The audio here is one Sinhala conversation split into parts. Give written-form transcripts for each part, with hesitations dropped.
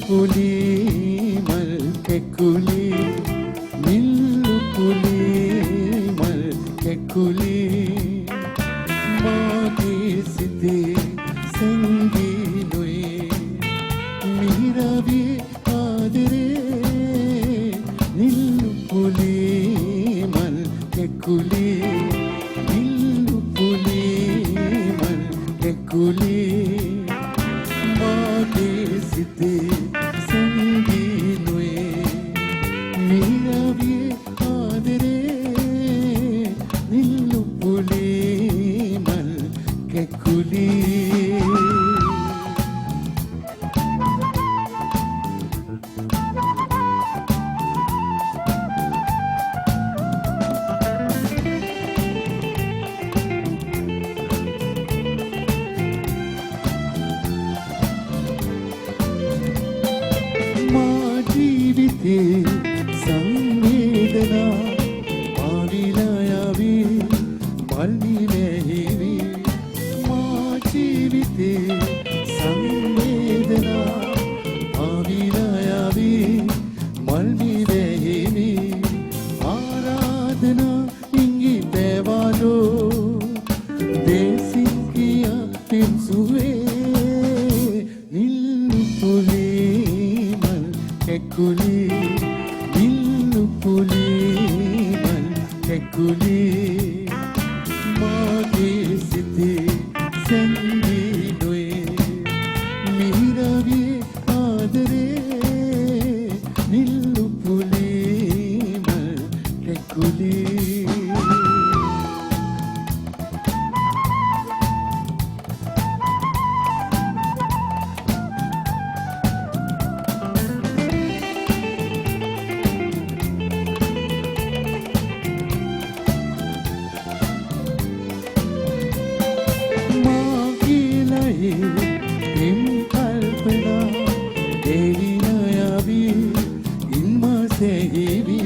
පුලි මල් කෙකුලි නිල්ලු පුලි මල් කෙකුලි මාගේ සිතේ සංගීනුයි මිහිරවී ආදරේ නිල්ලු පුලි මල් කෙකුලි නිල්ලු පුලි මල් කෙකුලි මාගේ සිතේ සංගීනුයි මිහිරවී ආදරේ නිල්ලු පුලි මල් කෙකුලි සංවේදනා පාවිලා යවි මල්මි වැහිවි මා ජීවිතේ සංවේදනා පාවිලා යවි මල්මි වැහිවි ආරාධනා ඉංගි බෑවාලෝ දේසිකියා පින්සුවේ නිල්ලු පුලි මල් කෙකුලි පුලි මල් කෙකුලි මාගේ සිතේ සංගීනුයි මිහිරවී ආදරේ නිල්ලු පුලි මල් කෙකුලි प्रेम कल्पना तेरी नयाबी इनमें से ही भी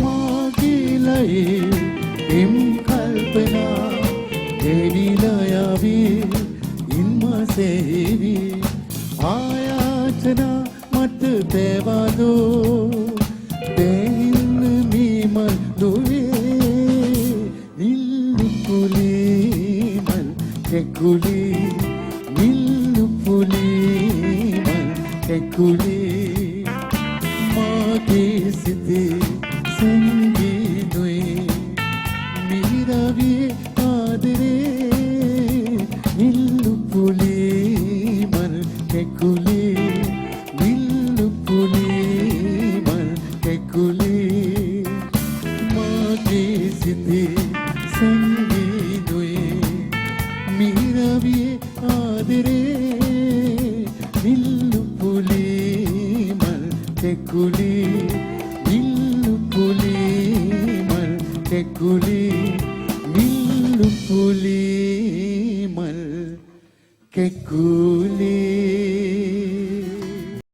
मांगी लई प्रेम कल्पना तेरी नयाबी इनमें से ही भी आयाचना मत देवा दो बेहिन मी मन दुए नील पुली मन केकुली නිල්ලු පුලි මල් කෙකුලි මාගේ සිතේ සංගීනුයි මිහිරවී ආදරේ නිල්ලු පුලි මල් කෙකුලි නිල්ලු පුලි මල් කෙකුලි මාගේ සිතේ සංගීනුයි මිහිරවී ආදරේ නිල්ලු පුලි මල් කෙකුලි නිල්ලු පුලි මල් කෙකුලි නිල්ලු පුලි මල් කෙකුලි